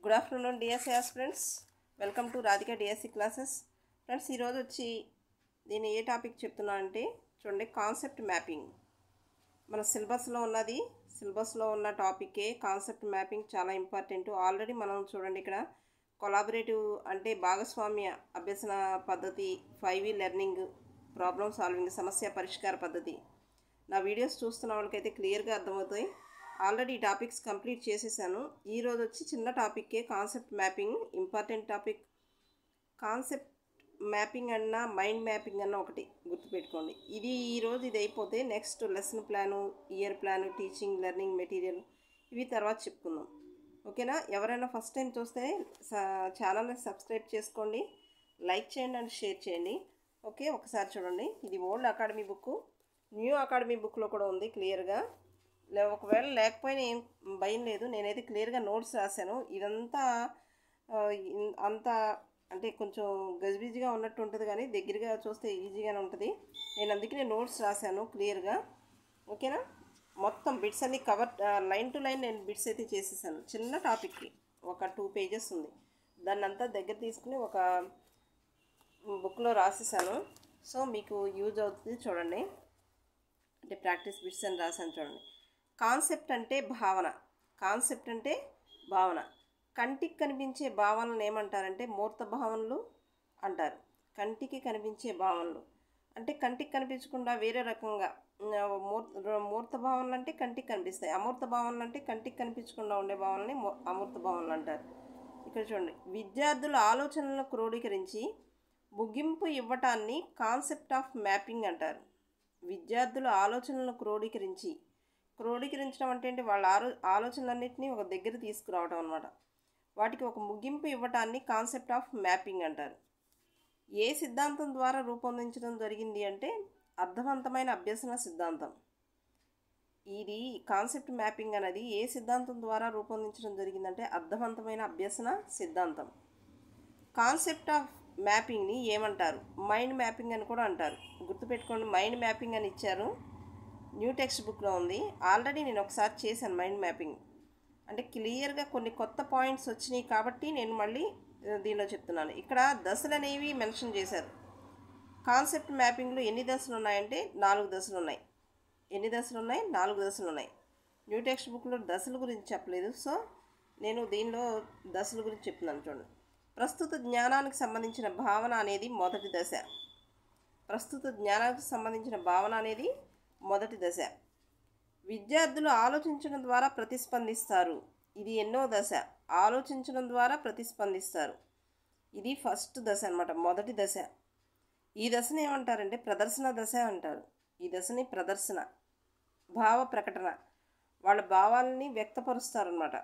Good afternoon DSC aspirants, welcome to Radhika DSC classes. Friends, ఈరోజు వచ్చి నేను ఏ టాపిక్ చెప్తున్నా అంటే చూడండి, కాన్సెప్ట్ మ్యాపింగ్. మన సిలబస్లో ఉన్న టాపికే కాన్సెప్ట్ మ్యాపింగ్ చాలా ఇంపార్టెంట్. ఆల్రెడీ మనం చూడండి ఇక్కడ కొలాబరేటివ్ అంటే భాగస్వామ్య అభ్యసన పద్ధతి, 5E లెర్నింగ్, ప్రాబ్లమ్ సాల్వింగ్, సమస్య పరిష్కార పద్ధతి. నా వీడియోస్ చూస్తున్న వాళ్ళకైతే క్లియర్గా అర్థమవుతాయి. ఆల్రెడీ ఈ టాపిక్స్ కంప్లీట్ చేసేసాను. ఈరోజు వచ్చి చిన్న టాపిక్కే concept mapping, important topic. Concept mapping అన్నా మైండ్ మ్యాపింగ్ అన్న ఒకటి గుర్తుపెట్టుకోండి. ఈరోజు ఇది అయిపోతే next lesson plan, year plan, teaching learning material ఇవి తర్వాత చెప్పుకుందాం. ఓకేనా? ఎవరైనా ఫస్ట్ టైం చూస్తే ఛానల్ని సబ్స్క్రైబ్ చేసుకోండి, లైక్ చేయండి అండ్ షేర్ చేయండి. ఓకే, ఒకసారి చూడండి. ఇది old academy book, new academy బుక్లో కూడా ఉంది క్లియర్గా. ఒకవేళ లేకపోయినా ఏం భయం లేదు, నేనైతే క్లియర్గా నోట్స్ రాశాను. ఇదంతా అంతా అంటే కొంచెం గజిబిజిగా ఉన్నట్టు ఉంటుంది, కానీ దగ్గరగా చూస్తే ఈజీగానే ఉంటుంది. నేను అందుకనే నోట్స్ రాశాను క్లియర్గా. ఓకేనా? మొత్తం బిట్స్ అన్ని కవర్, లైన్ టు లైన్ నేను బిట్స్ అయితే చేసేసాను. చిన్న టాపిక్కి ఒక 2 పేజెస్ ఉంది, దాన్ని అంతా దగ్గర తీసుకుని ఒక బుక్లో రాసేసాను. సో మీకు యూజ్ అవుతుంది. చూడండి, అంటే ప్రాక్టీస్ బిట్స్ అని రాశాను. చూడండి, కాన్సెప్ట్ అంటే భావన. కంటికి కనిపించే భావనలు ఏమంటారంటే మూర్త భావనలు అంటారు. కంటికి కనిపించే భావనలు అంటే కంటికి కనిపించకుండా వేరే రకంగా మూర్త భావనలు అంటే కంటికి కనిపిస్తాయి. అమూర్త భావనలు అంటే కంటికి కనిపించకుండా ఉండే భావనల్ని అమూర్త భావనలు అంటారు. ఇక్కడ చూడండి, విద్యార్థుల ఆలోచనలను క్రోడీకరించి ముగింపు ఇవ్వటాన్ని కాన్సెప్ట్ ఆఫ్ మ్యాపింగ్ అంటారు. విద్యార్థుల ఆలోచనలను క్రోడీకరించడం అంటే వాళ్ళ ఆలోచనలన్నింటినీ ఒక దగ్గర తీసుకురావడం అన్నమాట. వాటికి ఒక ముగింపు ఇవ్వటాన్ని కాన్సెప్ట్ ఆఫ్ మ్యాపింగ్ అంటారు. ఏ సిద్ధాంతం ద్వారా రూపొందించడం జరిగింది అంటే అర్థవంతమైన అభ్యసన సిద్ధాంతం. ఇది కాన్సెప్ట్ మ్యాపింగ్ అనేది ఏ సిద్ధాంతం ద్వారా రూపొందించడం జరిగిందంటే అర్థవంతమైన అభ్యసన సిద్ధాంతం. కాన్సెప్ట్ ఆఫ్ మ్యాపింగ్ని ఏమంటారు? మైండ్ మ్యాపింగ్ అని కూడా అంటారు. గుర్తుపెట్టుకోండి, మైండ్ మ్యాపింగ్ అని ఇచ్చారు, న్యూ టెక్స్ట్ బుక్లో ఉంది. ఆల్రెడీ నేను ఒకసారి చేశాను మైండ్ మ్యాపింగ్. అంటే క్లియర్గా కొన్ని కొత్త పాయింట్స్ వచ్చినాయి కాబట్టి నేను మళ్ళీ దీనిలో చెప్తున్నాను. ఇక్కడ దశలు అనేవి మెన్షన్ చేశారు. కాన్సెప్ట్ మ్యాపింగ్లో ఎన్ని దశలు ఉన్నాయంటే 4 దశలు ఉన్నాయి. ఎన్ని దశలు ఉన్నాయి? 4 దశలు ఉన్నాయి. న్యూ టెక్స్ట్ బుక్లో దశల గురించి చెప్పలేదు, సో నేను దీనిలో దశల గురించి చెప్తున్నాను. చూడండి, ప్రస్తుత జ్ఞానానికి సంబంధించిన భావన అనేది మొదటి దశ. విద్యార్థులు ఆలోచించడం ద్వారా ప్రతిస్పందిస్తారు. ఇది ఎన్నో దశ? ఆలోచించడం ద్వారా ప్రతిస్పందిస్తారు. ఇది ఫస్ట్ దశ అన్నమాట, మొదటి దశ. ఈ దశని ఏమంటారంటే ప్రదర్శన దశ అంటారు. ఈ దశని ప్రదర్శన, భావ ప్రకటన, వాళ్ళ భావాలని వ్యక్తపరుస్తారనమాట.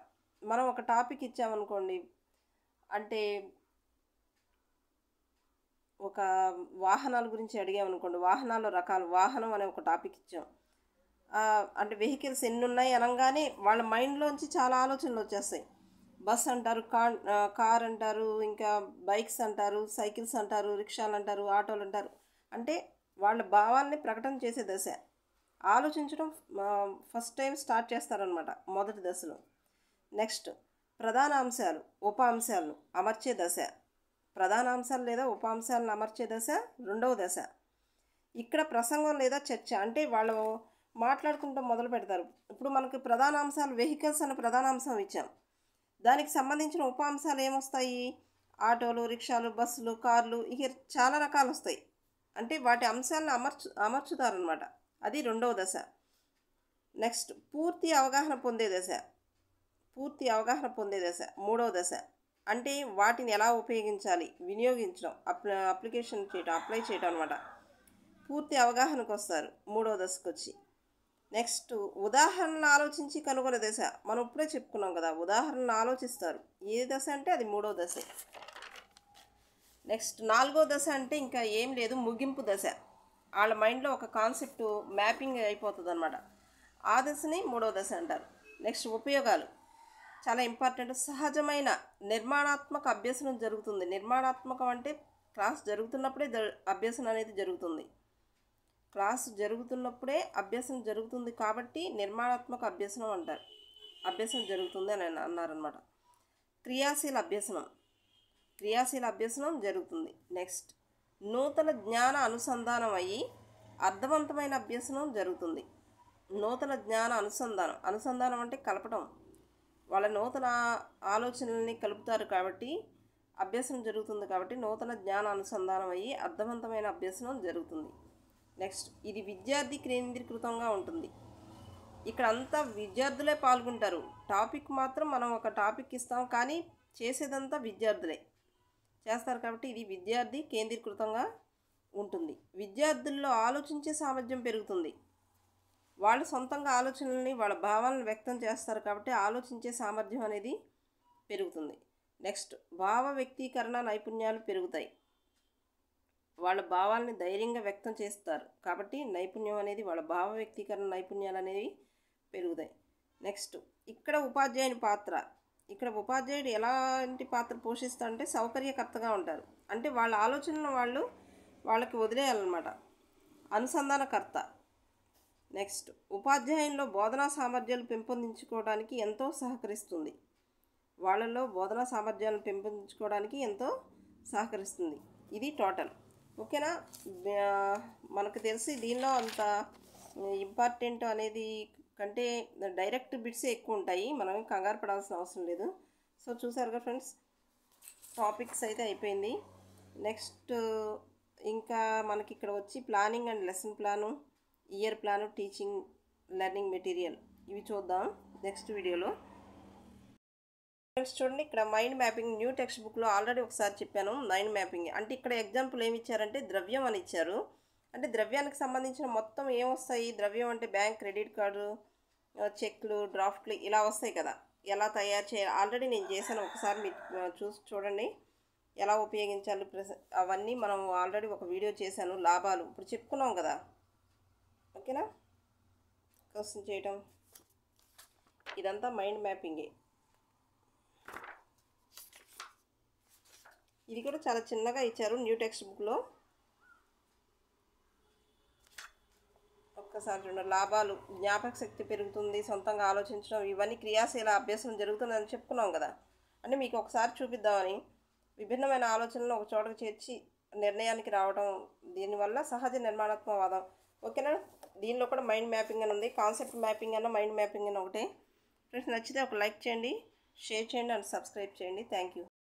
మనం ఒక టాపిక్ ఇచ్చామనుకోండి, అంటే ఒక వాహనాల గురించి అడిగామనుకోండి, వాహనాల రకాలు, వాహనం అనే ఒక టాపిక్ ఇచ్చాం. అంటే వెహికల్స్ ఎన్ని ఉన్నాయి అనగానే వాళ్ళ మైండ్లోంచి చాలా ఆలోచనలు వచ్చేస్తాయి. బస్ అంటారు, కార్ అంటారు, ఇంకా బైక్స్ అంటారు, సైకిల్స్ అంటారు, రిక్షాలు అంటారు, ఆటోలు అంటారు. అంటే వాళ్ళ భావాల్ని ప్రకటన చేసే దశ. ఆలోచించడం ఫస్ట్ టైం స్టార్ట్ చేస్తారనమాట మొదటి దశలో. నెక్స్ట్, ప్రధాన అంశాలు, ఉప అంశాలను అమర్చే దశ. ప్రధాన అంశాలు లేదా ఉప అంశాలను అమర్చే దశ రెండవ దశ. ఇక్కడ ప్రసంగం లేదా చర్చ, అంటే వాళ్ళు మాట్లాడుకుంటూ మొదలు పెడతారు. ఇప్పుడు మనకు ప్రధాన అంశాలు, వెహికల్స్ అనే ప్రధాన అంశం ఇచ్చాం, దానికి సంబంధించిన ఉప అంశాలు ఏమొస్తాయి? ఆటోలు, రిక్షాలు, బస్సులు, కార్లు, ఇక చాలా రకాలు వస్తాయి. అంటే వాటి అంశాలను అమర్చుతారనమాట. అది రెండవ దశ. నెక్స్ట్, పూర్తి అవగాహన పొందే దశ మూడవ దశ. అంటే వాటిని ఎలా ఉపయోగించాలి, వినియోగించడం, అప్లై చేయడం అనమాట. పూర్తి అవగాహనకు వస్తారు మూడవ దశకు వచ్చి. నెక్స్ట్, ఉదాహరణలు ఆలోచించి కనుగొనే దశ. మనం ఇప్పుడే చెప్పుకున్నాం కదా, ఉదాహరణలు ఆలోచిస్తారు. ఏ దశ అంటే అది మూడవ దశ. నెక్స్ట్, నాలుగో దశ అంటే ఇంకా ఏం లేదు, ముగింపు దశ. వాళ్ళ మైండ్లో ఒక కాన్సెప్ట్ మ్యాపింగ్ అయిపోతుంది అనమాట. ఆ దశని మూడవ దశ అంటారు. నెక్స్ట్, ఉపయోగాలు చాలా ఇంపార్టెంట్. సహజమైన నిర్మాణాత్మక అభ్యసనం జరుగుతుంది. నిర్మాణాత్మకం అంటే క్లాస్ జరుగుతున్నప్పుడే అభ్యసనం అనేది జరుగుతుంది. క్లాసు జరుగుతున్నప్పుడే అభ్యసనం జరుగుతుంది కాబట్టి నిర్మాణాత్మక అభ్యసనం అంటారు. అభ్యసనం జరుగుతుంది అని అన్నారనమాట. క్రియాశీల అభ్యసనం జరుగుతుంది. నెక్స్ట్ నూతన జ్ఞాన అనుసంధానం అయ్యి అర్థవంతమైన అభ్యసనం జరుగుతుంది. నూతన జ్ఞాన అనుసంధానం అంటే కలపటం. వాళ్ళ నూతన ఆలోచనల్ని కలుపుతారు కాబట్టి అభ్యసనం జరుగుతుంది. కాబట్టి నూతన జ్ఞాన అనుసంధానం అయ్యి అర్థవంతమైన అభ్యసనం జరుగుతుంది. నెక్స్ట్ ఇది విద్యార్థి కేంద్రీకృతంగా ఉంటుంది. ఇక్కడ అంతా విద్యార్థులే పాల్గొంటారు. టాపిక్ మాత్రం మనం ఒక టాపిక్ ఇస్తాం, కానీ చేసేదంతా విద్యార్థులే చేస్తారు. కాబట్టి ఇది విద్యార్థి కేంద్రీకృతంగా ఉంటుంది. విద్యార్థుల్లో ఆలోచించే సామర్థ్యం పెరుగుతుంది. వాళ్ళు సొంతంగా ఆలోచనల్ని వాళ్ళ భావాలను వ్యక్తం చేస్తారు కాబట్టి ఆలోచించే సామర్థ్యం అనేది పెరుగుతుంది. నెక్స్ట్ భావ వ్యక్తీకరణ నైపుణ్యాలు పెరుగుతాయి. వాళ్ళ భావాలని ధైర్యంగా వ్యక్తం చేస్తారు కాబట్టి నైపుణ్యం అనేది వాళ్ళ భావ వ్యక్తీకరణ నైపుణ్యాలు అనేవి పెరుగుతాయి. నెక్స్ట్ ఇక్కడ ఉపాధ్యాయుడు ఎలాంటి పాత్ర పోషిస్తారంటే సౌకర్యకర్తగా ఉంటారు. అంటే వాళ్ళ ఆలోచనలను వాళ్ళకి వదిలేయాలన్నమాట. అనుసంధానకర్త. నెక్స్ట్ ఉపాధ్యాయుల్లో బోధనా సామర్థ్యాలు పెంపొందించుకోవడానికి ఎంతో సహకరిస్తుంది. వాళ్ళలో బోధనా సామర్థ్యాలను పెంపొందించుకోవడానికి ఎంతో సహకరిస్తుంది. ఇది టోటల్. ఓకేనా? మనకు తెలిసి దీనిలో అంత ఇంపార్టెంట్ అనేది కంటే డైరెక్ట్ బిట్సే ఎక్కువ ఉంటాయి. మనం కంగారు పడాల్సిన అవసరం లేదు. సో చూసారుగా ఫ్రెండ్స్, టాపిక్స్ అయితే అయిపోయింది. నెక్స్ట్ ఇంకా మనకి ఇక్కడ వచ్చి planning and lesson plan, year plan, teaching learning material ఇవి చూద్దాం నెక్స్ట్ వీడియోలో. ఫ్రెండ్స్ చూడండి, ఇక్కడ మైండ్ మ్యాపింగ్ న్యూ టెక్స్ట్ బుక్లో ఆల్రెడీ ఒకసారి చెప్పాను. మైండ్ మ్యాపింగ్ అంటే ఇక్కడ ఎగ్జాంపుల్ ఏమి ఇచ్చారంటే ద్రవ్యం అని ఇచ్చారు. అంటే ద్రవ్యానికి సంబంధించిన మొత్తం ఏమొస్తాయి? ద్రవ్యం అంటే బ్యాంక్, క్రెడిట్ కార్డు, చెక్లు, డ్రాఫ్ట్లు ఇలా వస్తాయి కదా. ఎలా తయారు చేయాలి ఆల్రెడీ నేను చేశాను. ఒకసారి మీరు చూడండి ఎలా ఉపయోగించాలి. అవన్నీ మనం ఆల్రెడీ ఒక వీడియో చేశాను. లాభాలు ఇప్పుడు చెప్పుకున్నాం కదా. ఓకేనా? క్వశ్చన్ చేయటం ఇదంతా మైండ్ మ్యాపింగే. ఇది కూడా చాలా చిన్నగా ఇచ్చారు న్యూ టెక్స్ట్ బుక్లో. ఒక్కసారి చూడండి. లాభాలు, జ్ఞాపక శక్తి పెరుగుతుంది, సొంతంగా ఆలోచించడం, ఇవన్నీ క్రియాశీల అభ్యాసం జరుగుతుందని చెప్పుకున్నాం కదా. అంటే మీకు ఒకసారి చూపిద్దామని విభిన్నమైన ఆలోచనలను ఒక చోటకు చేర్చి నిర్ణయానికి రావడం, దీనివల్ల సహజ నిర్మాణాత్మకవాదం. ఓకేనా? దీనిలో కూడా మైండ్ మ్యాపింగ్ అని ఉంది. కాన్సెప్ట్ మ్యాపింగ్ అన్న మైండ్ మ్యాపింగ్ అని ఒకటే. ఫ్రెండ్స్ నచ్చితే ఒక లైక్ చేయండి, షేర్ చేయండి అండ్ సబ్స్క్రైబ్ చేయండి. Thank you.